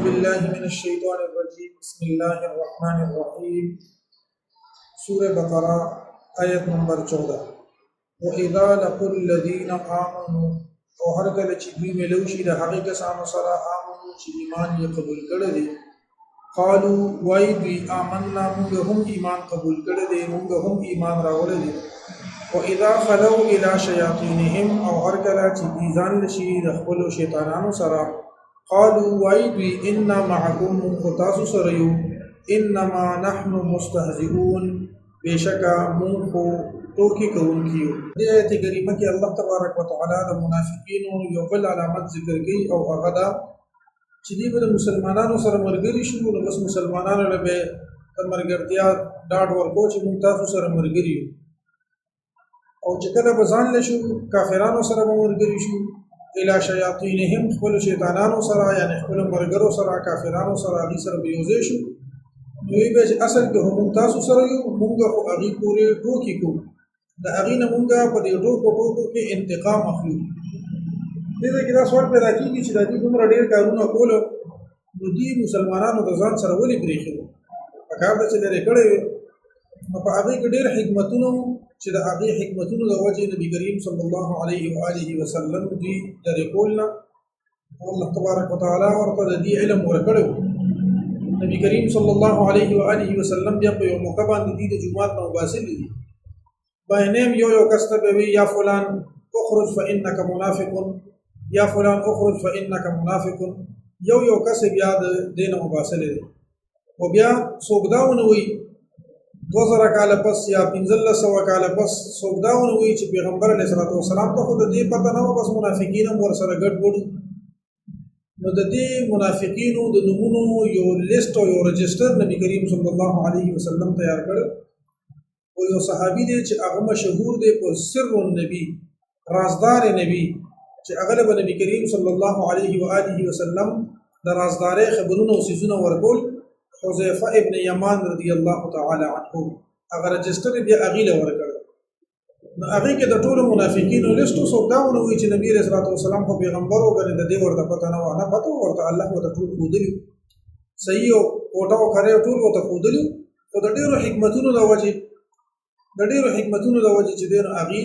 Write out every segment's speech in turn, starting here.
بالله من الشيطان الرجيم بسم الله الرحمن الرحيم سورة بقرة آية نمبر 14 وإذا لقوا الذين آمنوا او هر کله چې دوی ملوشي د هغه کسانو سره آمنو چې ایمان یې قبول کړی دی قالوا وای دوی آمنا موږ هم ایمان قبول کړی دی موږ هم ایمان راوړی دی واذا خلوا الى شياطينهم او هر کله چې دوی ځان لشي د خپل شیطانانو سره قالوا وای دوی انا معكم خطاسو سره یو انما نحن مستهزئون بشکا مونږ توکی کوونکیو د آیت کریمه کې الله تبارک وتعالى د منافقینو یو بل علامت ذکر کړي او هغه دا چې دوی به مسلمانانو سره مرګري شو نو بس مسلمانانو له به مرګرتیا ډاډ ورکو چې موږ تاسو سره مرګري او چې کله به ځان لشو کافرانو سره مرګري شو الی شیاطینهم خپل شیطانانو سره یعنی خپل مرګرو سره کافرانو سره هغه سره به یوځای شو دوی به اصل کې هم تاسو سره یو موږ خو هغه پورې ټوکی کوو د هغې نه مونږ په دې ټوکو کې انتقام اخلو دې کې دا سوال پیدا کېږي چې د دوی دومره ډېر کارونه کولو نو دوی مسلمانانو د ځان سره ولې پرېښي وو په کار ده چې لرې کړی وي نو په هغې کې ډېر حکمتونه چې د هغې حکمتونو د وجې نبي کریم صلی الله علیه وآله وسلم دوی لرې کول نه الله تبارک وتعالی ورته د دې علم ورکړی و نبي کریم صلی الله علیه وآله وسلم بیا په یو موقع باندې دوی د جومات نه وباسلي دي بینیم یو کس ته وی یا فلان اخرج فانك منافق یا فلان اخرج فانك منافق یو کس بیا د دینه مباسله دی او بیا سوګداونه وی 2000 کال پس یا 1500 کال پس سوګداونه وی چې پیغمبر علیه الصلاه والسلام ته خود دې پته نه و بس منافقین ور سره ګډ وډو نو د دې منافقینو د نمونو یو لیست او یو رجستر نبی کریم صلی الله علیه وسلم تیار کړ او یو صحابي دی چې هغه مشهور دی په سر النبی رازدار نبی چې هغه له نبی کریم صلی الله علیه و آله وسلم د رازداري خبرونه او سيزونه ورکول حذیفه ابن یمان رضی الله تعالی عنه هغه رجستر بیا هغه له ورکړ نو هغه کې د ټولو منافقینو لیستو سوداونه وی چې نبی رسول الله صلی الله علیه وسلم پیغمبر وګڼي د دې ورته پته نه و نه پته ورته الله ورته ټول خودلی صحیح او کوټه کړو ټول ورته خودلی او د ډیرو حکمتونو د وجه چې دین اغي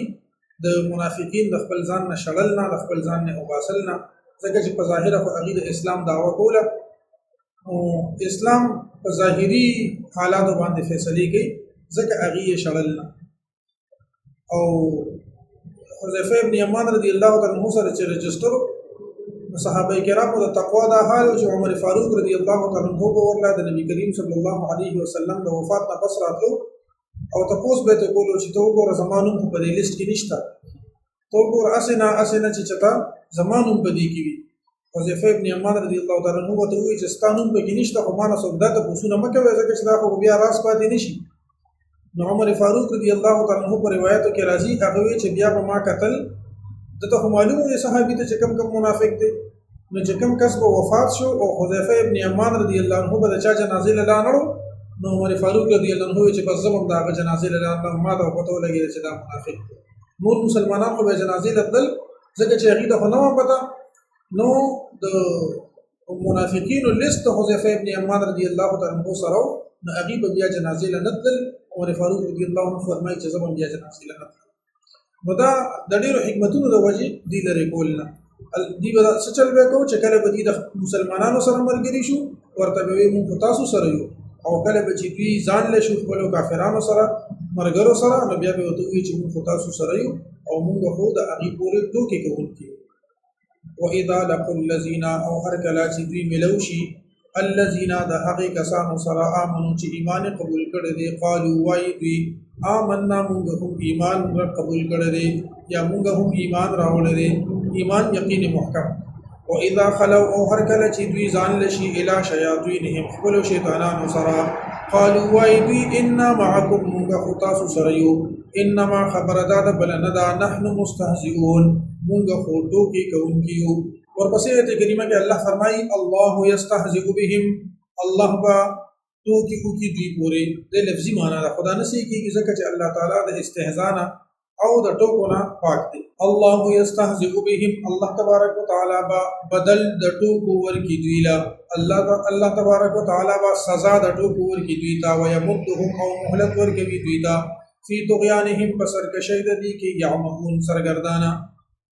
د منافقین د خپل ځان نه شړل نه د خپل ځان نه وباسل نه ځکه چې په ظاهر خو اغي د اسلام دعوه کوله او اسلام په ظاهري حالاتو باندې فیصله کوي ځکه اغي شړل نه او حذیفه ابن یمان رضی الله تعالی عنہ سره چې رجستر صحابه کرامو د تقوا د حال چې عمر فاروق رضی الله تعالی عنہ په ورلا د نبی کریم صلی الله علیه وسلم د وفات نه پس راتلو او تاسو به ته کولو چې ته وګوره زمانوم په دې لیست کې نشته ته وګوره اسنه چې چتا زمانوم په دې کې وي حذیفه ابن یمان رضی الله تعالی عنہ ته وایي چې ستانوم په کې نشته خو مانه سودا ته پوښتنه مکه وای ځکه چې دا خو بیا راس پاتې نشي نو عمر فاروق رضی الله تعالی عنہ په روایتو کې راځي هغه وی چې بیا په ما قتل دته معلومه دي صحابي ته چې کم منافق دي نو چې کم کس په وفات شو او حذیفه ابن یمان رضی الله عنہ په چا جنازه لاله نو عمر فاروق رضی الله عنه چې په زمم دا جنازه لاله ما ته پته ولګی چې دا منافق نور مسلمانانو په جنازه لدل ځکه چې هغه د نو پته نو د منافقین لیست حذیفه ابن یمان رضی الله تعالی عنہ سره نو هغه بیا جنازه لدل عمر فاروق رضی الله عنه فرمایي چې زمم بیا جنازه لدل نو دا د ډیرو حکمتونو د وجه دی لري کولنه دی به څه چل وکړو چې کله به د مسلمانانو سره مرګري شو ورته به موږ تاسو سره یو او کله به چې دوی ځان له شو خپل کافرانو سره مرګرو سره نو بیا به وته وی چې موږ تاسو سره یو او موږ خو د هغه پورې دوکې کوونکي واذا لقوا الذين او هر کله چې دوی ملوشي الذين د هغه کسانو سره امنو چې ایمان قبول کړي دي قالوا وای دوی آمنا موږ هم ایمان قبول کړی دی یا موږ هم ایمان راوړی دی ایمان یقین محکم واذا خلوا او هر کله چې دوی ځان لشي الی شیاطینهم خپل شیطانانو سره قالوا وای دوی انا معکم موږ خو تاسو سره یو انما خبر دا بلندا نحن مستهزئون موږ خو ټوکې کوونکي یو ورپسې آیت کریمه کې الله فرمایي الله یستهزئ بهم الله با ټوکې کوي دوی پورې د لفظي معنا را خدا نه سي کېږي ځکه چې الله تعالی د استهزاء او د ټوکو نه پاک دی. الله یستهزئ بهم، الله تبارک وتعالی با بدل د ټوکو ورکی دوی لا، الله تبارک وتعالی با سزا د ټوکو ورکی دوی تا، ويمدهم او مهلت ورکوي دوی تا فی طغیانهم بسرکشی د دې کې یعمهون سرګردانه.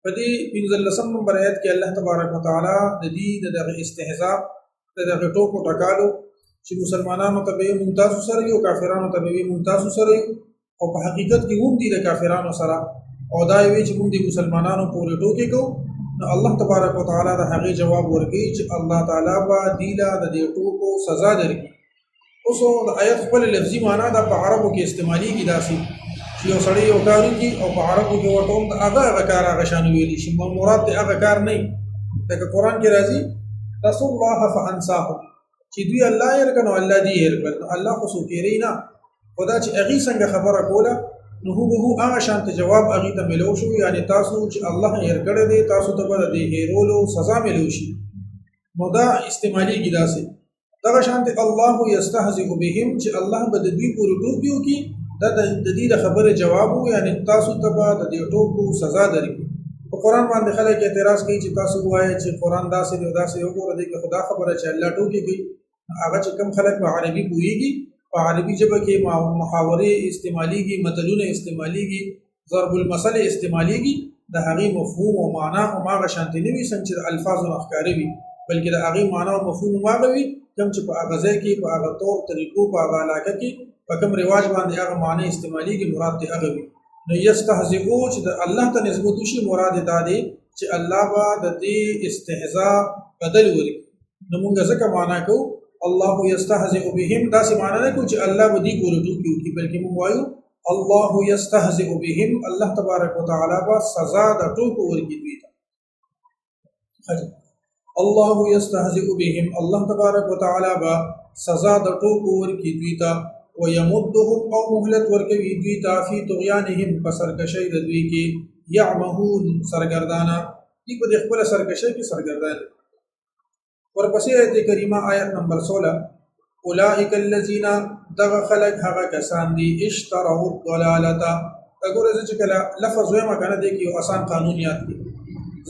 په دې 15 نمبر آیت کې الله تبارک وتعالی د دې د استهزاء د ټوکو ټکالو چې مسلمانانو ته به ممتاز سره یو کافرانو ته به ممتاز سره او په حقیقت کې هم دي د کافرانو سره او دا وی چې موږ د مسلمانانو پورې ټوکې کوو، نو الله تبارک وتعالی د هغه جواب ورکړي چې الله تعالی با دیلا د دې ټوکو سزا درکړي. اوس د آیت خپل لفظي معنا د په عربو کې استعمالي کی داسي چې یو سړی یو کار کوي او په عربو کې ورته هم هغه کار هغه شان ویلي شي، مراد ته هغه کار نه لکه قرآن کې راځي رسول الله فانساهم چې دوی الله یې رکنو الله دې یې رکنو، الله خو سوکېری نه خدا چې هغه څنګه خبره کوله نو هو هغه شانت جواب هغه ته ملو شو، یعنی تاسو چې الله یې رکړه دې تاسو ته به دې هیرولو سزا ملو شي. نو دا استعمالي کې داسې دغه شانت الله یستهزئ بهم چې الله به د دوی پورې ټوکیو کې د دې د خبره جواب وو، یعنی تاسو ته به د دې ټوکو سزا درکړي. په قرآن باندې خلک اعتراض کوي چې تاسو وایي چې قرآن داسې دی داسې وګوره دې کې خدا خبره چې الله ټوکي کوي. هغه چې کم خلک په عربي پوهیږي په عربي ژبه کې محاورې استعماليږي، متلونه استعماليږي، ضرب المثل استعماليږي، د هغې مفهوم او معنا او هغه شانتي نه وي څنګه چې د الفاظو نه ښکاري وي، بلکې د هغې معنا او مفهوم هغه وي کوم چې په هغه ځای کې په هغه طور طریقو په هغه علاقه کې په کوم رواج باندې هغه معنی استعماليږي مراد دې هغه وي. نو یستهزئو چې د الله ته نسبت شي مراد دا دی چې الله به د دې استهزاء بدل ورکړي. نو موږ ځکه معنا کوو الله یستهزئ بهم، داسې معنا نه کوو چې الله به دې پورې ټوکې وکړي، بلکې موږ وایو الله یستهزئ بهم، الله تبارک وتعالی به سزا د ټوکو ورکړي دوی ته. الله یستهزئ بهم، الله تبارک وتعالی به سزا د ټوکو ورکړي دوی ته، ويمدهم او مهلت ورکوي دوی ته فی طغیانهم په سرکشۍ د دوی کې یعمهون سرګردانه دي، په خپل سرکشۍ کې سرګردان. ورپسې آیت کریمه آیت نمبر 16 اولئک الذین دغه خلق هغه کسان دي اشتروا الضلالة. وګوره چې کله لفظ وایم کنه دی کې آسان قانون یاد کی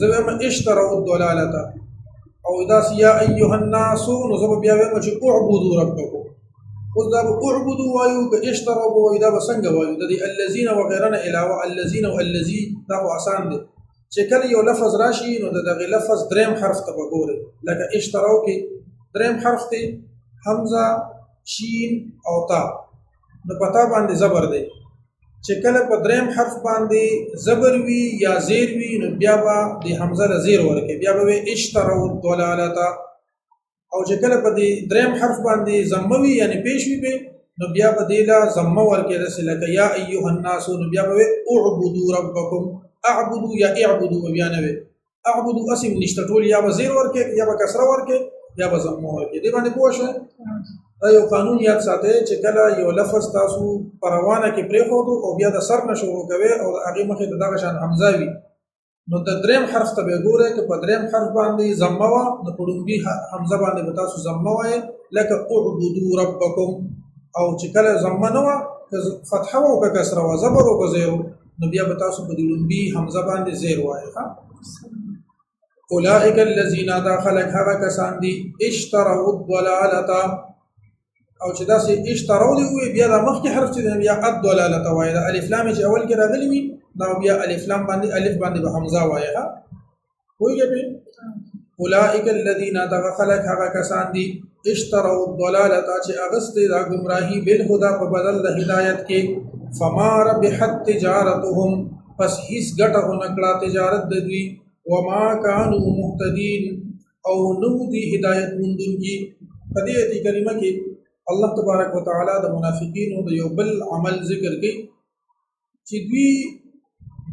زویم اشتروا الضلالة او اذا یا ایها الناس نو زب بیا وایم چې اعبدوا ربکم. اوس دا اعبدوا وایو که اشتروا وایو دا څنګه وایو د دې الذین وغیرنا علاوه الذین او الذی دا آسان دي چې کله یو لفظ راشي نو دغه لفظ دریم حرف ته وګورئ، لکه اشتراو کې دریم حرف ته حمزه شین او تا، نو پتا باندې زبر دی چې کله په دریم حرف باندې زبر وی یا زیر وی نو بیا به د حمزه له زیر ورکه بیا به اشتراو الضلالة، او چې کله په دې دریم حرف باندې ضمه وی یعنی پیش وی به نو بیا به دیلا ضمه ورکه رسل لکه یا ایها الناس نو بیا به اعبدوا ربکم، اعبدوا یا اعبدوا بیا نه وي اعبدوا اسم نشته ټول یا به زیر ورکه یا به کسره ورکه یا به ضمه ورکه. دې باندې پوه شئ دا یو قانون یاد ساتئ چې کله یو لفظ تاسو پروانه کې پرېښودو او بیا د سر نه شروع کوئ او هغې مخې ته دغه شان حمزه وي نو د دریم حرف ته به ګورئ که په دریم حرف باندې ضمه وه نو په لومبي حمزه باندې به تاسو ضمه وایئ لکه اعبدوا ربکم، او چې کله ضمه نه وه که فتحه وه او که کسره وه زبر او که زیر نو بیا به تاسو په د لومبي حمزه باندې زیر وایئ. اولئک الذین دا خلق هغه کسان دي اشتروا الضلالة، او چې داسې اشتروا دی وي بیا د مخکې حرف چې بیا الضلالة وایي د الف لام چې اول کې راغلی وي دا بیا الف لام باندې الف باندې به حمزه وایي. پوهیږئ پې اولئک الذین دغه خلق هغه کسان دي اشتروا الضلالة چې اغستې دا ګمراهي بالهدى په بدل د هدایت کې، فما ربحت تجارتهم پس هیڅ ګټه ونه کړه تجارت د دوی، وما كانوا مهتدين او نو دي هدایت موندونکي. په دې آیت کریمه کې الله تبارک وتعالی د منافقینو د یو بل عمل ذکر کوي چې دوی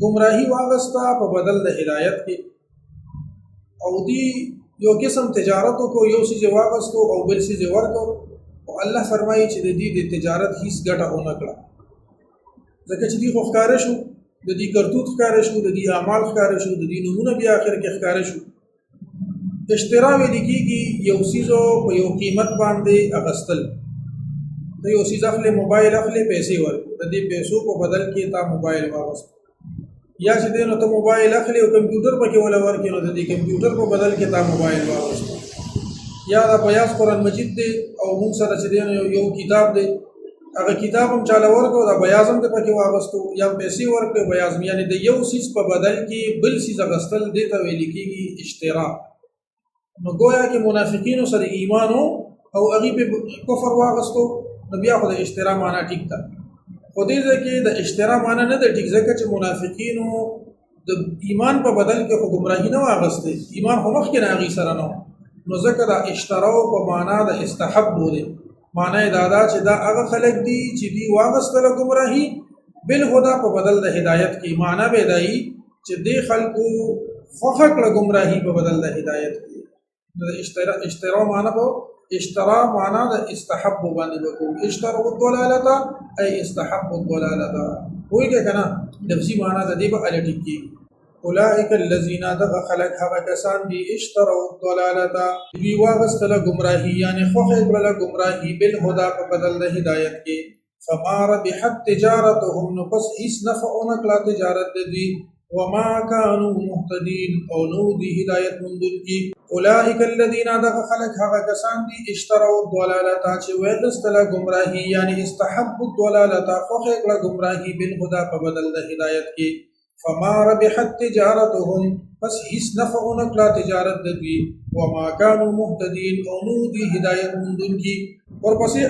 گمراهي واغستا په بدل د هدایت کې، او دی یو قسم تجارت کو یو سیز واغستو او بل سیز ورکو، او الله فرمایي چې د دې د تجارت هیڅ ګټه ونه کړه ځکه چې دی خو ښکاره شو د دې کرتوت ښکاره شو د دې اعمال ښکاره شو د دې نمونه بیا اخر کې ښکاره شو. اشترا ویل کېږي یو سیزو په یو قیمت باندې اغستل، ته یو سیز اخلي موبایل اخلي پیسې ورکړي د دې پیسو په بدل کې تا موبایل واغست یا چې دی نو ته موبایل اخلي او کمپیوټر پکې ولا ورکې نو د دې کمپیوټر په بدل کې تا موبایل واغوسته یا دا بیاض قرآن مجید دی او موږ سره چې دی یو کتاب دی هغه کتاب هم چاله ورکړو دا بیاض هم پکې واغستو یا پیسې ورکړو بیاض یعنی د یو سیس په بدل کې بل سیس اغستل دی ته ویل کېږي اشترا نو گویا کې منافقینو سره ایمانو او هغه په کفر واغستو نو بیا خو د اشترا معنا ټیک ده خو دې ځکه د اشترا معنا نه د ټیک ځکه چې منافقینو د ایمان په بدل کې خو گمراهی نه واغسته ایمان خو مخکې نه هغه سره نو ذکر د اشتراو په معنا د استحب دی معنی دا چې دا هغه خلک دي چې دی واغستله گمراهی بل خدا په بدل د هدایت کې معنی به دی چې دی خلکو فخر له گمراهی په بدل د هدایت کې اشترا معنا په اشترا معنا د استحب باندې وکړو اشترا الضلاله ای استحب الضلاله وایي کنه لفظي معنا د دې په الټی کې اولئک الذین دغ خلق هغه کسان دي اشتروا الضلاله وی واغستله گمراهی یعنی خوخه کړه گمراهی بل هدا په بدل د هدایت کې فما ربحت تجارتهم نو پس هیڅ نفع نکړه تجارت دي وما كانوا مهتدين او نو دي هدایت مندل کی اولئک الذین دغ خلق هغه کسان دي اشتروا الضلاله چې واغستله گمراهی یعنی استحبوا الضلاله خوخه کړه گمراهی بل هدا په بدل د هدایت کې فما ربحت تجارتهم پس هیڅ نفع نکړه تجارت دوی وما كانوا مهتدين او نو دي هدایت مندل کی ورپسې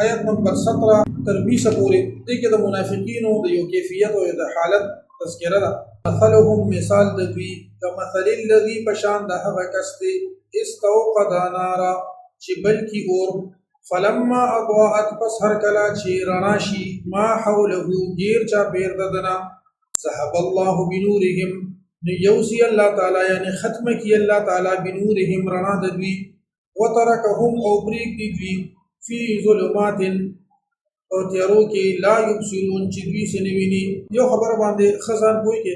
آیت نمبر 17 تر 20 پورې دې کې د منافقینو د یو کیفیت او د حالت تذکرہ ده مثلهم مثال دوی کمثل الذي بشان د هغه کس دی استوقد نارا چې بلکی اور فلما اضاءت پس هر کلا چې رڼا شي ما حوله غیر چا بیر ددنا ذهب الله بنورهم يوسي الله تعالى يعني ختم کی الله تعالى بنورهم رڼا دوی وتركهم او بریک دوی فی ظلمات او تیارو کې لا یبصرون چې دوی سنویني یو خبر باندې خزان پوي کې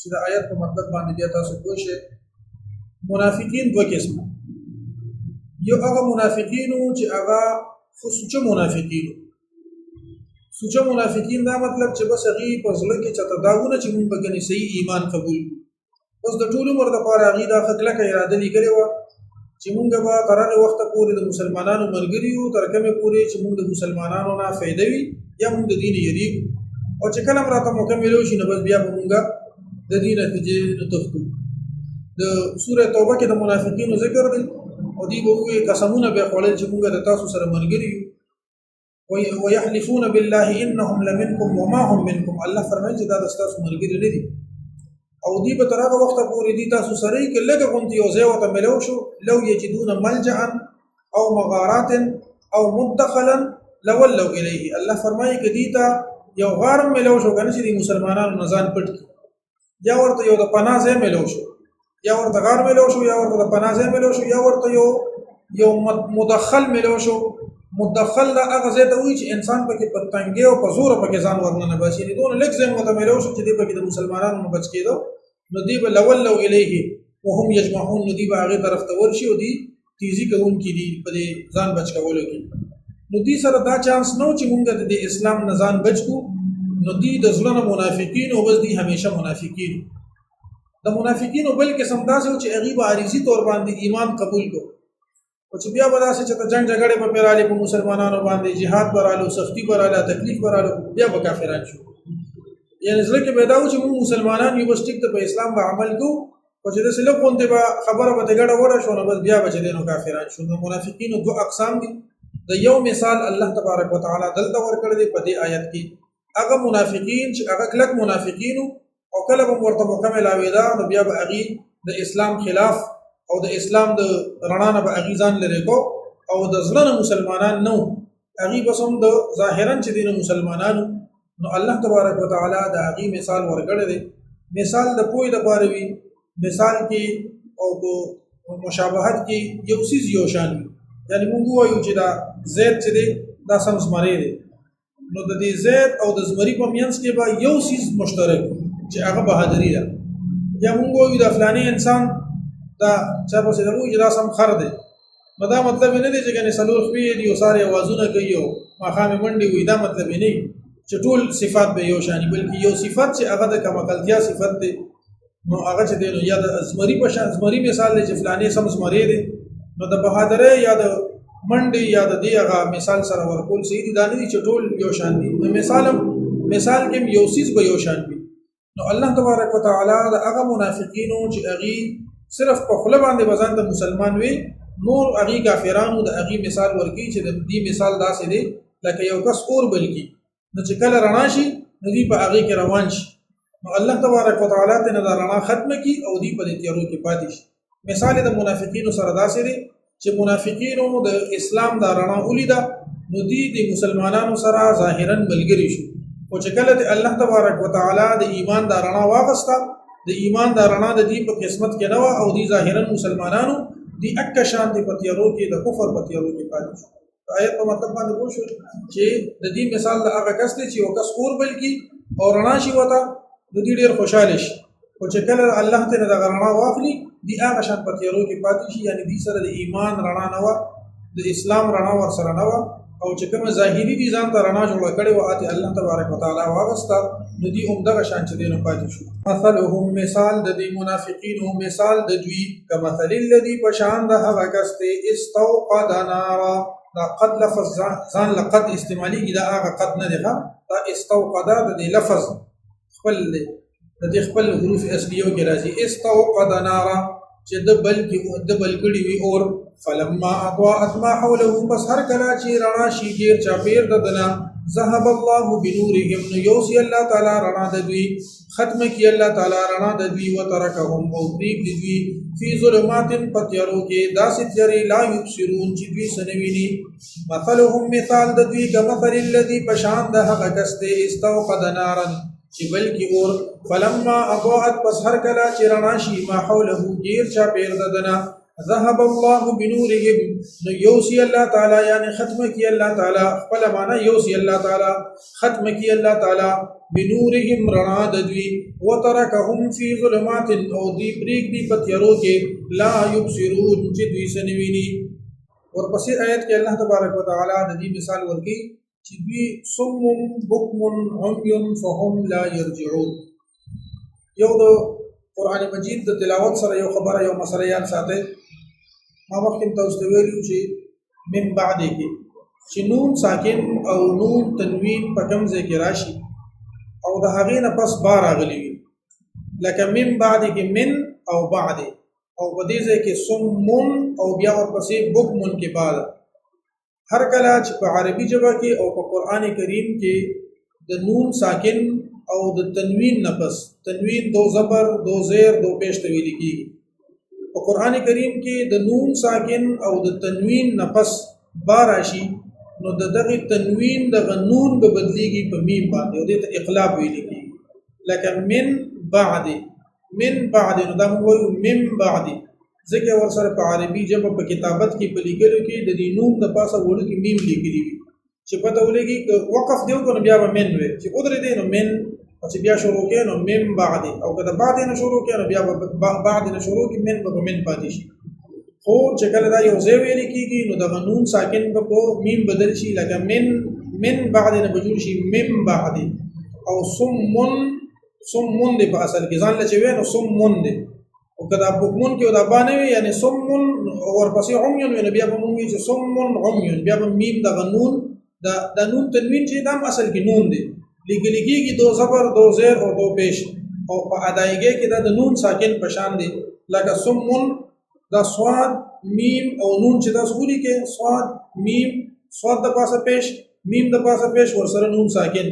چې د آیت په مطلب باندې بیا تاسو پوه شئ منافقین دوه قسم یو هغه منافقین چې هغه خصوصي منافقین سوچا منافقین دا مطلب چې بس هغه په ځل کې چته داونه چې مونږ بګنی صحیح ایمان قبول بس د ټولو مرده لپاره هغه دا خپله کې اراده لري و چې مونږ به ترغه وخت پورې د مسلمانانو ملګری یو تر کومه پورې چې مونږ د مسلمانانو نه فائدې وي یا مونږ د دین یری او چې کله راته مکمل شي نو بس بیا مونږ د دین ته تختو د سوره توبه کې د منافقینو ذکر دی او دی به وي قسمونه به خپل چې مونږ د تاسو سره ملګری یو ويحلفون بالله انهم لمنكم وما هم منكم الله فرمایي چې دا د تاسو ملګری نه دي او دی به ترغه وخت پورې دي تاسو سره کې لګه غونتی او زه وته ملو شو لو یجدون ملجا او مغارات او مدخلا لولوا الیه الله فرمایي کې دي تا یو غار ملو شو کنه چې مسلمانانو نزان پټ یا ورته یو د پناه ځای ملو شو یا ورته غار ملو شو یا ورته د پناه ځای ملو شو یا ورته یو مدخل ملو شو مدخل دا هغه ځای ته وایي چې انسان پکې په تنګي او په زور پکې ځان ورننه باسي نه دون لږ ځای متملو شو چې دی پکې د مسلمانانو نه بچ کېدو نو دی به لولو الیه وهم یجمعون نو دی به هغه طرف ته ورشي او دی تیزی کوونکي دي په ځان بچ کولو کې نو دی سره دا چانس نو چې مونږ د اسلام نه ځان بچ کو نو دی د ځلنه منافقین او بس دی همیشه منافقین د منافقین بل قسم داسې چې هغه به عارضی تور باندې ایمان قبول کو او چې بیا بداسه چې جنگ جګړه په پیراله په مسلمانانو باندې jihad پرالو سختی پراله تکلیف پرالو بیا به کافران شو یعنی ځکه کې پیدا و چې موږ مسلمانان یو بس ټیک ته په اسلام به عمل کو او چې د سلو پونته به خبره به دګړه وره شو نو بس بیا به چې دینو کافران شو نو منافقین دوه اقسام دي د یو مثال الله تبارک وتعالى دلته ورکړی دی په دې آیت کې هغه منافقین چې هغه کلک منافقین او کله به ورته مکمل اویدا نو بیا به هغه د اسلام خلاف او د اسلام د رڼا نه به اغیزان لري کو او د ځلنه مسلمانان نو هغه بسم د ظاهرا چې دین مسلمانانو نو الله تبارک وتعالى د هغه مثال ورکړی دی مثال د پوی د پاروي مثال کې او په مشابهت کې یو سیز یو شان یعنی موږ وایو چې دا زید چې دی دا سم زمری دی نو د دې زید او د زمری په میانس کې به یو سیز مشترک چې هغه بهادری ده یا موږ وایو د فلاني انسان دا چا په څه دی دا سم خر دی نو دا مطلب نه دی چې کنه سلور خپې دی او ساره आवाजونه کوي او ماخامه منډي وي دا مطلب نه چې ټول صفات به یو شان بلکې یو صفت چې هغه د کمالتیا صفت دی نو هغه چې دی نو یا د ازمري په شان ازمري مثال دی چې فلانې سم زمری دی نو د بهادرۍ یا د منډي یا د دې هغه مثال سره ورکول سي دي دا نه دي چې ټول یو شان دي نو مثال کې یو سیس به یو شان وي نو الله تبارک وتعالى د هغه منافقینو چې هغه صرف په خپل باندې وزن د مسلمان وي نور هغه کافرانو د هغه مثال ورکی چې د دې مثال داسې دی لکه یو کس اور بلکی نو چې کله رڼا شي نو دې په هغه کې روان شي نو الله تبارک وتعالى ته نه رڼا ختم کی او دې په تیارو کې پاتې شي مثال د منافقینو سره داسې دی چې منافقینو د اسلام د رڼا ولیدا نو دې د مسلمانانو سره ظاهرا ملګری شو او چې کله د الله تبارک وتعالى د ایمان د رڼا واغستا د ایمان د رڼا د دې په قسمت کې نو او دې ظاهرا مسلمانانو دې اک شان د پتیارو کې د کفر پتیارو کې پاتې شو آیت په مطلب باندې پوه شو چې د دې مثال د هغه کس دی چې یو کس اور بلکی او رڼا شي وتا د دې ډیر خوشاله شي او چې کله الله ته د رڼا واخلي دې هغه شان پتیارو کې پاتې شي یعنی دې سره د ایمان رڼا نه د اسلام رڼا ور سره نه او چې کوم ظاهري دي ځان ته رڼا جوړ کړي او اته الله تبارک وتعالى واغستا نو دې عمدغه شان چې دینه پاتې شو مثلهم مثال د دې منافقینو مثال د دوی کمثل الذي بشان د هغه کسته استوقد نارا دا قد لفظ ځان لقد استعمالي دا هغه قد نه دی دا استوقد د لفظ خپل د خپل حروف اصليو کې راځي استوقد نارا چې د بلګړي وي اور فلما اضاءت ما حوله بس هر کله چې رڼا شي ډیر چاپیر ددنه ذهب الله بنورهم يوسي الله تعالی رڼا د دوی ختم کی الله تعالی رڼا د دوی وترکهم او پریک دوی فی ظلمات پتیارو کې داسې تیری لا یبصرون چې دوی سنویني مثلهم مثال د دوی کمثل الذي بشان د هغه کسته استوقد نارا چې بلکی اور فلما اضاءت پس هر کله چې رڼا شي ما حوله ډیر چاپیر ددنه ذهب الله بنورهم يوسي الله تعالى يعني ختم کی الله تعالى خپل معنا يوسي الله تعالى ختم کی الله تعالى بنورهم رڼا د دوی وترکهم فی ظلمات او دی بریک دی پتیارو کې لا یبصرون چې دوی سنویني ورپسې آیت کې الله تبارک وتعالى د دې مثال ورکړي چې دوی صم بکم عمي فهم لا يرجعون یو د قرآن مجید د تلاوت سره یو خبره یو مسله یاد ساتئ ما مخکې تاسو ویلو چې من بعد کې چې نون ساکن او نون تنوین په کوم ځای کې راشي او د هغې نه پس با راغلی وي لکه من بعد کې من او بعد او په دې ځای کې صم او بیا ورپسې بکم کې بعد هر کله چې په عربي ژبه کې او په قرآن کریم کې د نون ساکن او د تنوین نفس تنوین دو زبر دو زیر دو پیش ته ویل کیږي په قران کریم کې د نون ساکن او د تنوین نفس با راشي نو د دغه تنوین د غنون به بدلیږي په میم باندې او د اقلاب ویل کیږي لکه من بعد نو دا موږ من بعد ځکه ورسره په عربي ژبه په کتابت کې په لیکلو کې د دې نون د پاسه وړو کې میم لیکلي وي چې پته ولګي وقف دیو کو بیا به من وي چې قدرت دی نو من او چې بیا شروع کې نو من بعد او کله بعد نه شروع کې نو بیا بعد نه شروع کې من به من پاتې شي خو چې کله دا یو ځای ویل کېږي نو د نون ساکن په میم بدل شي لکه من بعد نه بجول شي من بعد او صم دی په اصل کې ځان لچې وي نو صم دی او کله بوکمون کې دا باندې وي یعنی صم ورپسې عمي نو بیا به مونږ چې صم عمي بیا به میم د غنون د نون تنوین چې دا اصل کې نون دی لګلګي کې دو زبر دو زیر او دو پیش او په ادایګي کې د نون ساکن په شان دی لکه صم دا صاد میم او نون چې دا سوري کې صاد میم صاد د پاسه پیش میم د پاسه پیش ورسره نون ساکن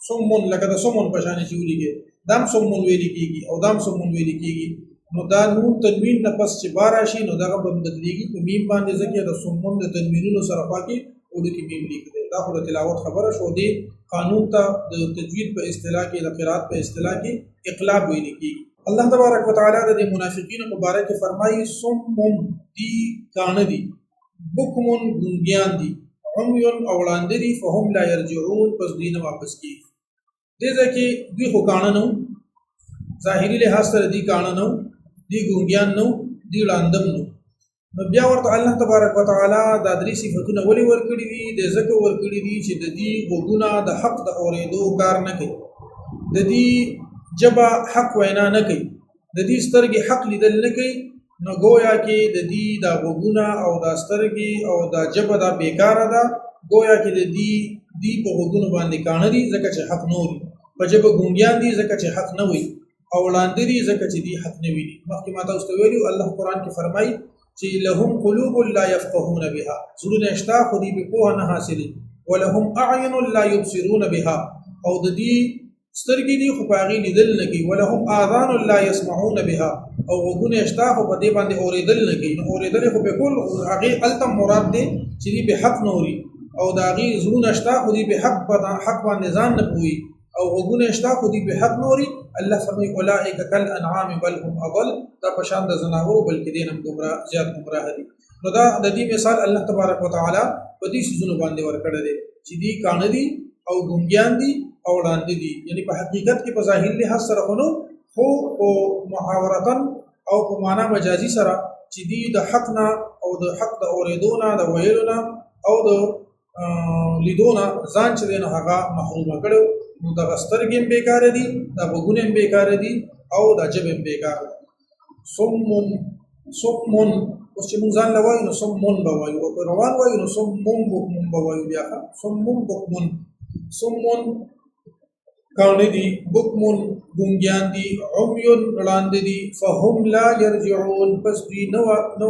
صم لکه د صم په شان چې ولګي دام صم ویل کېږي او دام صم ویل کېږي نو دا نون تنوین نه پس چې بار راشي نو دا به بدلیږي په میم باندې ځکه د صم د تنوینونو سره پاکي او د کې میم لیکل دا خو د تلاوت خبره شو دی قانون ته د تجوید په اصطلاح کې د قرات په اصطلاح کې اقلاب ویل کېږي الله تبارک وتعالى د منافقین مبارک فرمایي صم دی کان دي بکم ګنګیان دي عمي او وړاندې دي فهم لا يرجعون پس دین واپس کیږي دې ځکه دوی خو کان نه ظاهري لحاظ سره دي کان نه دي ګنګیان نه دي وړاندم نه نو بیا ورته الله تبارک وتعالى دا درې صفاتونه ولې ورکړي دي د ځکه ورکړي دي چې د دې غوږونه د حق د اورېدو کار نه کوي د دې جبه حق وینا نه کوي د دې سترګې حق لیدل نه کوي نو گویا کې د دې د غوږونه او د سترګې او د جبه دا بیکاره ده گویا کې د دې په غوږونو باندې کانه دي ځکه چې حق نه وي په جبه ګونګیان دي ځکه چې حق نه وي او وړاندې دي ځکه چې دې حق نه وي مخکې ما تاسو ته ویلو الله قرآن کې فرمایي چې لهم قلوب لا يفقهون بها زړونه شته خو دې په پوهه نه حاصلې ولهم اعین لا يبصرون بها او د دې سترګې دي خو په هغې لیدل نه کوي ولهم آذان لا يسمعون بها او غوږونه شته خو په دې باندې اورېدل نه کوي نو اورېدل خو په کول هغې هلته مراد دی چې دې په حق نه اوري او د هغې زړونه شته خو دې په حق باندې ځان نه پوهي او غوږونه شته خو دې په حق نه اوري الله فرمایي اولئک کالانعام بل هم اضل دا په شان د زناورو بلکې دې نه زیات ګمراه دي نو دا د دې مثال الله تبارک وتعالى په دې څیزونو باندې ورکړی دی چې دې کاڼه دي او ګونګیان دي او وړاندې دي یعنی په حقیقت کې په ظاهر لحاظ سره خو په محاورتن او په معنا مجازي سره چې دې د حق نه او د حق د اورېدو نه د ویلو نه او د لیدو نه ځان چې دی نو هغه محرومه کړی نو دغه سترګې هم بېکاره دي د غوږونه هم بېکاره دي او د ژبې هم بېکاره دي صمون اوس چې مونږ ځان له وایو نو صمون به وایو او که روان وایو نو صمون بکمون به وایو بیا صمون بکمون صمون کاڼه دي بکمون ګونګیان دي عمیون ړانده دي فهم لا یرجعون پس دوی نه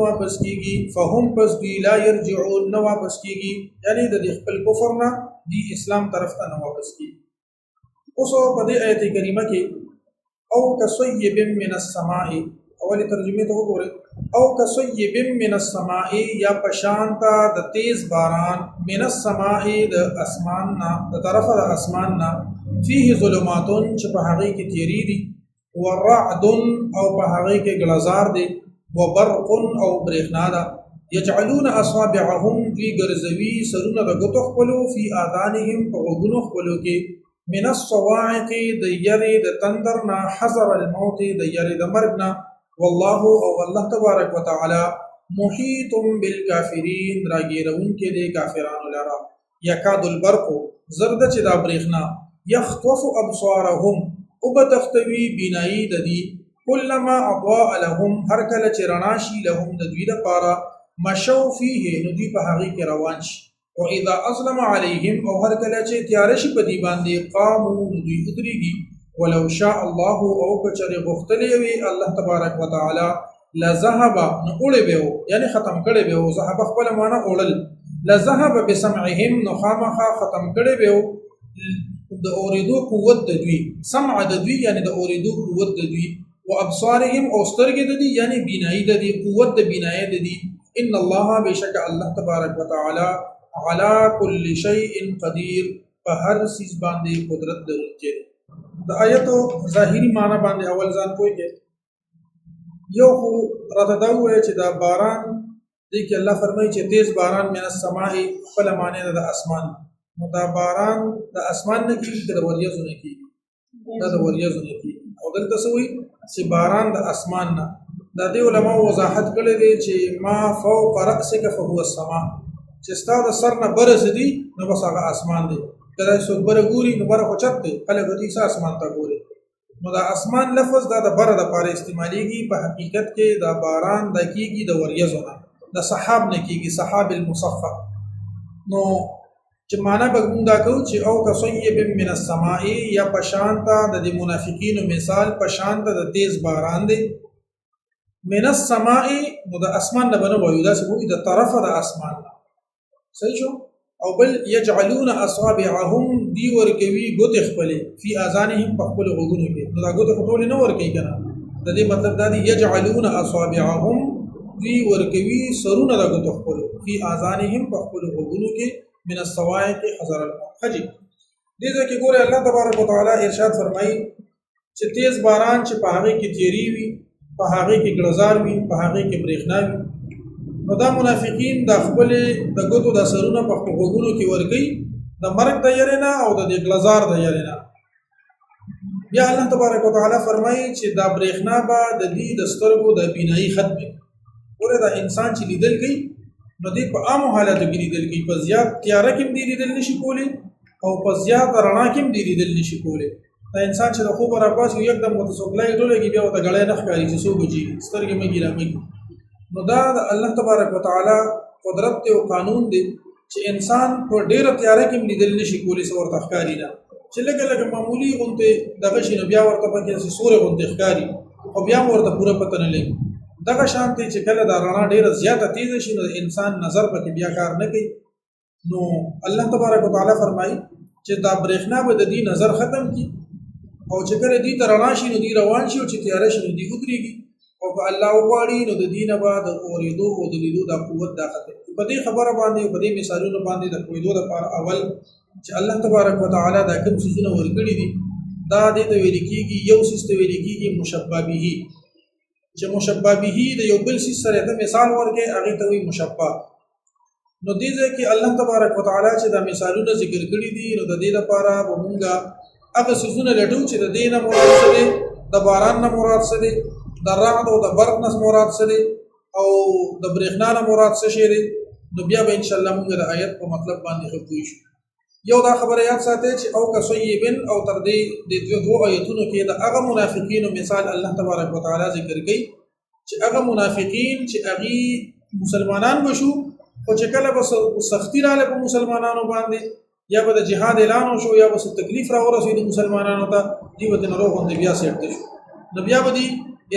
واپس کېږي فهم پس دوی لا یرجعون نه واپس کېږي یعنی د دې خپل کفر نه دی اسلام طرف ته نه واپس کېږي اوس په دې آیت کریمه کې او کصیب من السماء اولی ترجمه ته وګورئ او کصیب من السماء یا پشانتا د تیز باران من السماء د اسمان نه د طرفه د اسمان نه فيه ظلمات چې په هغه کې تیری دي ورعد او په هغه کې غلزار دي وبرق او برېښنا ده یجعلون اصابعهم فی غرزوی سرونه د غتو خپلو فی اذانهم په غوږونو خپلو کې من الصواعق د یری د تندر نه حذر الموت د یری د مرګ نه والله او الله تبارک وتعالى محیط بالکافرین راګیرون کې د کافرانو لرا یکاد البرق زرد چې دا برېښنا یخطف ابصارهم او بتختوی بینایی د دې کلما اضاء لهم هر کله چې رڼا شي لهم د دوی لپاره مشو فيه نو دوی په هغه کې روان شي او اذا اظلم عليهم او هر کله چې تیار شي په دې باندې قاموا دوی ودرېږي ولو شاء الله او کچره غختلی وي الله تبارک وتعالى لذهب نقول به یعنی ختم کړي به او ذهب خپل معنا اورل لذهب بسمعهم نخامخه ختم کړي به د اوریدو قوت د دوی سمع د دوی یعنی د اوریدو قوت د دوی او ابصارهم او سترګې د دوی یعنی بینایی د دوی قوت د بینایی د دوی ان الله بشک الله تبارک وتعالى على كل شيء قدير په هر څه باندې قدرت لرونکی د آیتو ظاهری معنی باندې اول ځان کوی یو خو راته دا وایي چې دا باران دی کې الله فرمایي چې تیز باران من السماء خپل معنی د اسمان نو دا باران د اسمان نه کېږي د وریځو نه کېږي دا د وریځو نه کېږي او دلته څه وایي چې باران د اسمان نه دا د علماء وضاحت کړی دی چې ما فوق رأسک فهو السماء چې ستا د سر نه بره څه دي نو بس هغه اسمان دی کله څوک بره ګوري نو بره خو چت دی خلک دوی څه اسمان ته ګوري نو دا اسمان لفظ دا د بره دپاره استعمالیږي په حقیقت کې دا باران دا کېږي د وریځو نه د سحاب نه کېږي سحاب المصفى نو چې معنا به موږ دا کوو چې او کصیب من السماء یا پشانتا د منافقینو مثال پشانتا د تیز باران دی من السماء نو د اسمان نه بنه وایو دا څه وایي د طرفه د اسمان نه صحیح شو او بل یجعلون اصابعهم دی ورکوي ګوتې خپلې فی اذانهم په خپلو غوږونو کې نو دا ګوتې خو ټولې نه ورکوي که نه د دې مطلب دا دی یجعلون اصابعهم دی ورکوي سرونه د ګوتو خپلو فی اذانهم په خپلو غوږونو کې من الصواعق حذر الموت حجي دې ځای کې ګوره الله تبارک وتعالی ارشاد فرمایي چې تیز باران چې په هغې کې تیری وي په هغې کې ګړزار وي په هغې کې برېښنا وي نو دا منافقین د خپلې د ګوتو د سرونه په غوږونو کې ورکوي د مرګ د یارې نه او د دې ګړزار د یارې نه بیا الله تبارک وتعالی فرمایي چې دا برېښنا به د دې د سترګو د بینایي ختموي ګوره دا انسان چې لیدل کوي نو دی په عامو حالاتو کې لیدل کوي، په زیات تیاره کې هم دی لیدل نشي کولی او په زیات رڼا کې هم دی لیدل نشي کولی. دا انسان چې د خوبه راپاڅي یکدم ورته څوکلۍ ټولېږي بیا ورته ګړی نه ښکاري چې څو بجې سترګې مږي رامږي. نو دا د الله تبارک وتعالی قدرت دی او قانون دی چې انسان په ډېره تیاره کې هم لیدل نشي کولی څه ورته ښکاري نه، چې لږه لږه معمولي غوندې دغه شي نو بیا ورته پکې داسې سورې غوندې ښکاري خو بیا هم ورته پوره پته نه لګي. دغه شان دی چې کله دا رڼا ډېره زیاته تیزه شي نو د انسان نظر پکې بیا کار نه کوي. نو الله تبارک وتعالی فرمایي چې دا برېښنا به د دې نظر ختم کړي او چې کله دې ته رڼا شي نو دې روان شي او چې تیاره شي نو دې ودرېږي او که الله وغواړي نو د دې نه به د اورېدو او د لیدو دا قوت دا ختم. په دې خبره باندې په دې مثالونو باندې د پوهېدو لپاره اول چې الله تبارک وتعالی دا کوم څیزونه ورکړي دي دا دې ته ویل کېږي، یو څیز ته ویل کېږي مشبه به، چې مشبه به د یو بل څیز سره ته مثال ورکړي هغې ته وایي مشبه. نو دې ځای کې الله تبارک وتعالی چې دا مثالونه ذکر کړي دي نو د دې لپاره به مونږ هغه څیزونه لټو چې د دې نه مراد څه دی، د باران نه مراد څه دی، د رعد او د برق نه مراد څه دی او د برېښنا نه مراد څه شی دی. نو بیا به انشاءالله مونږ د آیت په مطلب باندې ښه پوه شو. یو دا خبره یاد ساتئ چې او کصیبن او تر دې د دوو آیتونو کې د هغه منافقینو مثال الله تبارک وتعالی ذکر کوي چې هغه منافقین چې هغې مسلمانان بشو خو چې کله به سختي راغله په مسلمانانو باندې یا به د جهاد اعلان وشو یا به څه تکلیف راورسېد مسلمانانو ته دوی به ترې روغوندې بیا سیټ شو نو بیا به دوی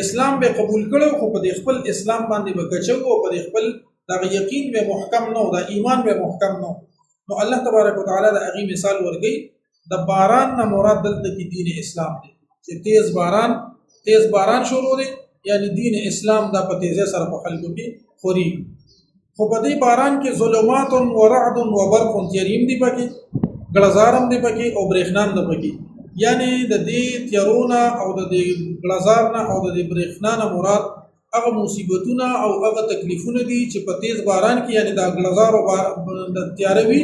اسلام به قبول کړو خو په دې خپل اسلام باندې به کچو او په دې خپل دغه یقین به محکم نه او د ایمان به محکم نه. نو الله تبارک وتعالی د هغې مثال ورکوي د باران نه مراد دلته کې دین اسلام دی چې تیز باران شروع دی یعنی دین اسلام دا په تیزه سره په خلکو کې خوري. خو په دې باران کې ظلمات و رعد و برق تیاریم دی پکې، ګړزارم دی پکې او برېښنام دی پکې. یعنی د دې تیارونه او د دې ګړزار نه او د دې برېښنا نه مراد هغه مصیبتونه او هغه تکلیفونه دي چې په تیز باران کې یعنی د ګړزار او د تیاره وي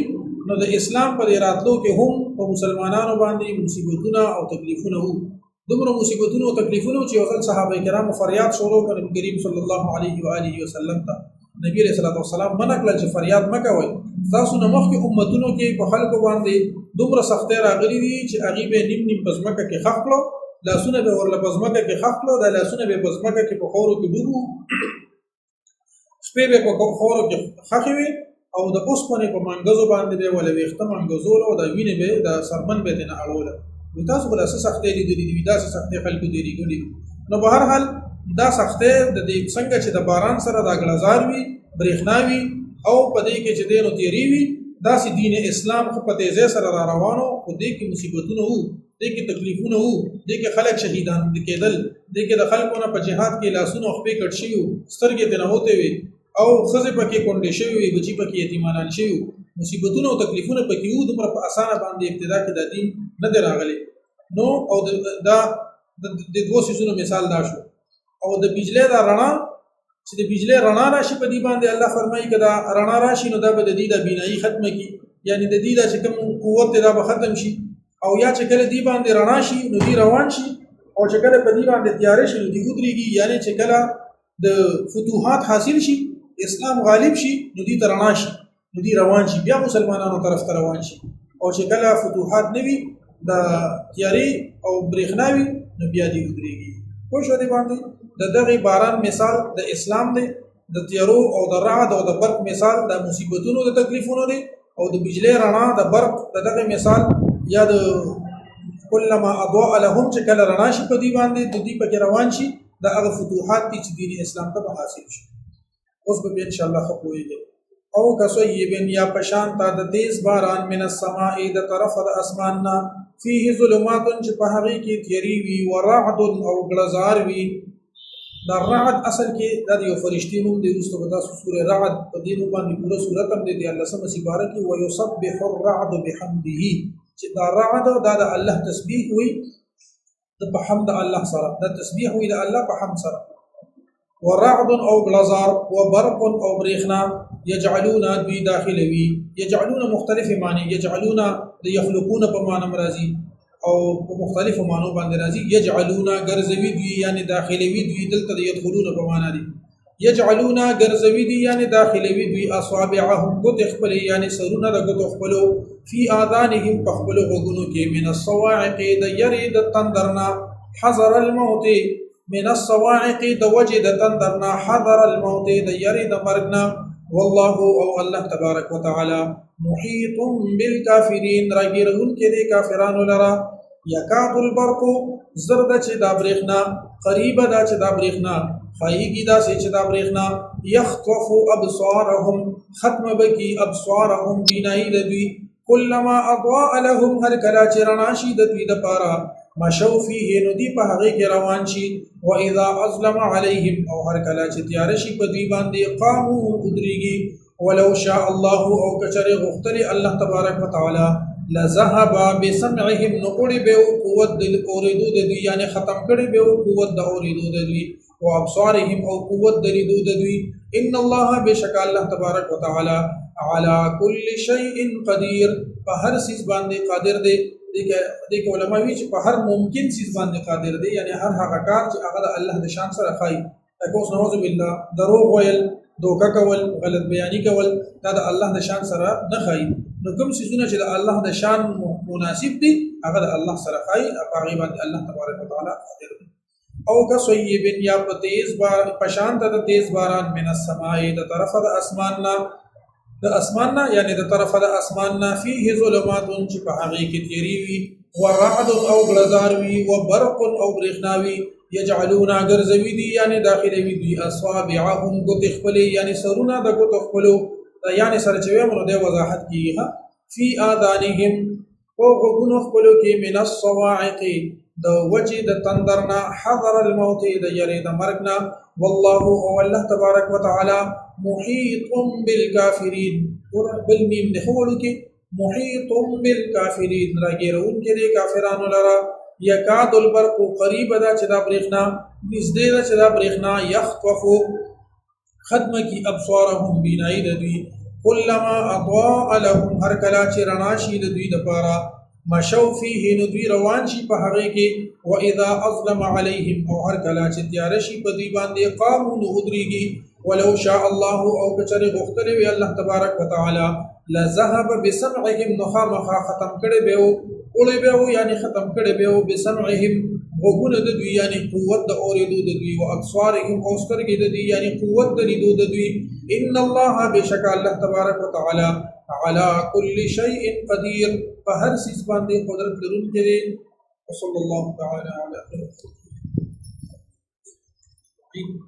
نو د اسلام په راتلو کې هم په مسلمانانو باندې مصیبتونه او تکلیفونه وو. دومره مصیبتونه او تکلیفونه چې یو ځل صحابه کرامو فریاد شروع کړ نبی کریم صلی الله علیه و آله وسلم ته. نبی علیہ الصلوۃ والسلام منع کړل چې فریاد مه کوئ، تاسو نه مخکې امتونو کې په خلکو باندې دومره سختۍ راغلي دي چې هغې به نیم نیم په ځمکه کې ښخ کړو، لاسونه به ورله په ځمکه کې ښخ کړو، دا لاسونه به په ځمکه کې په خاورو کې ډوب وو، شپې به په خاورو کې ښخې وې او د اوسپنې په منګزو باندې به ولې ویښته منګزول او د وینې به د سرمن به ترې نه اړوله. نو تاسو به داسې سختۍ لیدلې دي، داسې سختۍ خلکو تېرېږلي دي. نو په هر حال دا سختۍ د دې څنګه چې د باران سره دا ګړزار وي، برېښنا وي او په دې کې چې دی نو تېرې وي، داسې دین اسلام خو په تیزۍ سره را روانو خو دې کې مصیبتونه وو، دې کې تکلیفونه وو، دې کې خلک شهیدان کېدل، دې کې د خلکو نه په جهاد کې لاسونه او خپې کټ شوي وو، سترګې ترې نهوتې وې او ښځې پکې کونډې شوي وې، بچي پکې یتیمانان شوي وو، مصیبتونه او تکلیفونه پکې وو. دومره په اسانه باندې ابتدا کې دا دین نه دی راغلی. نو او دا د دوو څیزونو مثال دا شو. او د بجلی دا رڼا چې د بجلی رڼا راشي په دې باندې الله فرمایي که دا رڼا راشي نو دا به د دې د بینایي ختمه کړي، یعنی د دې دا چې کوم قوت دی دا به ختم شي. او یا چې کله دې باندې رڼا شي نو دې روان شي او چې کله په دې باندې تیارې شي نو دې ودرېږي، یعنی چې کله د فتوحات حاصل شي، اسلام غالب شي نو دې ته رڼا شي نو دې روان شي، بیا مسلمانانو طرف ته روان شي. او چې کله فتوحات نه وي د تیارې او برېښنا وي نو بیا دې ودرېږي. پوه شو دې باندې د دغې باران مثال د اسلام دی، د تیارو او د رعد او د برق مثال د مصیبتونو د تکلیفونو دی، او د بجلی رڼا د برق د دغې مثال یا د کلما اضاء لهم چې کله رڼا شي په دې باندې د دې پکې روان شي د هغه فتوحات دي چې دین اسلام ته به حاصل شي. اوس به انشاءالله ښه پوهېږئ. او کصیبن یا پشان تا د تیز باران من السماء د طرفه د اسمان نه فيه ظلمات چې په هغې کې تیارې وي و رعد او ګړزار وي. دا رعد اصل کې دا د یو فرشتي نوم دی، وروسته به تاسو سورې رعد په دې نوم باندې پوره سورت هم دی 18 سپاره کې ويسبح الرعد بحمده چې دا رعد دا د الله تسبیح وي د په حمد الله سره، دا تسبیح وي د الله په حمد سره. ورعد او ګړزار وبرق او برېښنا یجعلون دوی داخلوي، یجعلون مختلف معنی، یجعلون د یخلقون په معنی راځي او په مختلفو معنو باندې راځي. یجعلون ګرځوي دوی یعنی داخلوي دوی، دلته د يدخلون په معنا دي. یجعلون ګرځوي دي یعنی داخلوي دوی اصابعهم ګوتې خپلې یعنی سرونه د ګوتو خپلو فی آذانهم په خپلو غوږونو کې من الصواعق د یرې د تندرنا حذر الموت من الصواعق د وجې د تندرنا حذر الموت د یرې د مرګنا والله او الله تبارک وتعالى محیط بالکافرین راګیرون کې د کافرانو لرا یکاد البرق زرد چې دا برېښنا قریب دا چې دا برېښنا خایګی دا چې دا برېښنا یخطف ابصارهم ختم بکی ابصارهم بینای لدوی کلما اضاء لهم هر کلا چې رڼا شي د دوی دپاره مشو فيه نو دی په هغې کې روان شي و اذا اظلم عليهم او هر کله چې تیاره شي په دوی باندې قاموا ودرېږي ولو شاء الله او کچرې غوښتلې الله تبارک وتعالی لذهب بسمعهم نو وړې به قوت د اورېدو د دوی یعنې ختم کړی به قوت د اورېدو د دوی و ابصارهم او قوت د لیدو د دوی ان الله بشک الله تبارک وتعالی على كل شيء قدير په هر څیز باندې قادر دی دیکھ علماء وی چې په هر ممکن چیز باندې قادر دی یعنی هر هغه کار چې هغه د الله د شان سره خای تاسو نعوذ بالله دروغ ویل دوکه کول غلط بیانی کول دا د الله د شان سره نه خای نو کوم څیزونه چې د الله د شان مناسب دي هغه د الله سره خای هغه باندې الله تبارک وتعالى قادر دی او که صیب یا په تیز بار پشان ته تیز باران من السماء د طرف د اسماننا د اسماننا یعنی د طرف د اسماننا فيه ظلمات چې په هغه کې تیری وي ورعد او غلزار وي وبرق او برېښنا وي یجعلون غرزوی دي یعنی داخلوي دي اصابعهم ګوت خپل یعنی سرونه د ګوت خپل یعنی سره چې موږ د وضاحت کیه فی آذانهم او غوږونو خپل کې من الصواعق د وجه د تندرنا حذر الموت د یری د مرګنا والله او الله تبارک وتعالى محيط بالكافرين بالميم دخولو کې محيط بالكافرين راګیرون کې د کافرانو لرا یکاد البرق قریب دا چې دا برېښنا نږدې دا چې دا برېښنا یخطف ختم کی ابصارهم بینای د دوی کلما اضاء لهم هر کلا چې رڼا شي د دوی دپاره مشو فيه نو دوی روان شي په هغې کې و اذا اظلم عليهم او هر کلا چې تیاره شي په دوی باندې قاموا نو ودرېږي ولو شاء الله او کچرې غوښتلی وي الله تبارک وتعالی لذهب بسمعهم نو خامخا ختم کړی به وړی به یعنی ختم کړی به بسمعهم غوږونه د دوی یعنی قوت د اورېدو د دوی و ابصارهم او سترګې د دوی یعنی قوت د لیدو د دوی ان الله بشک الله تبارک وتعالی على كل شيء قدير فهر سیز باندې قدرت لرونکی دی وصلی الله تعالی علی خیر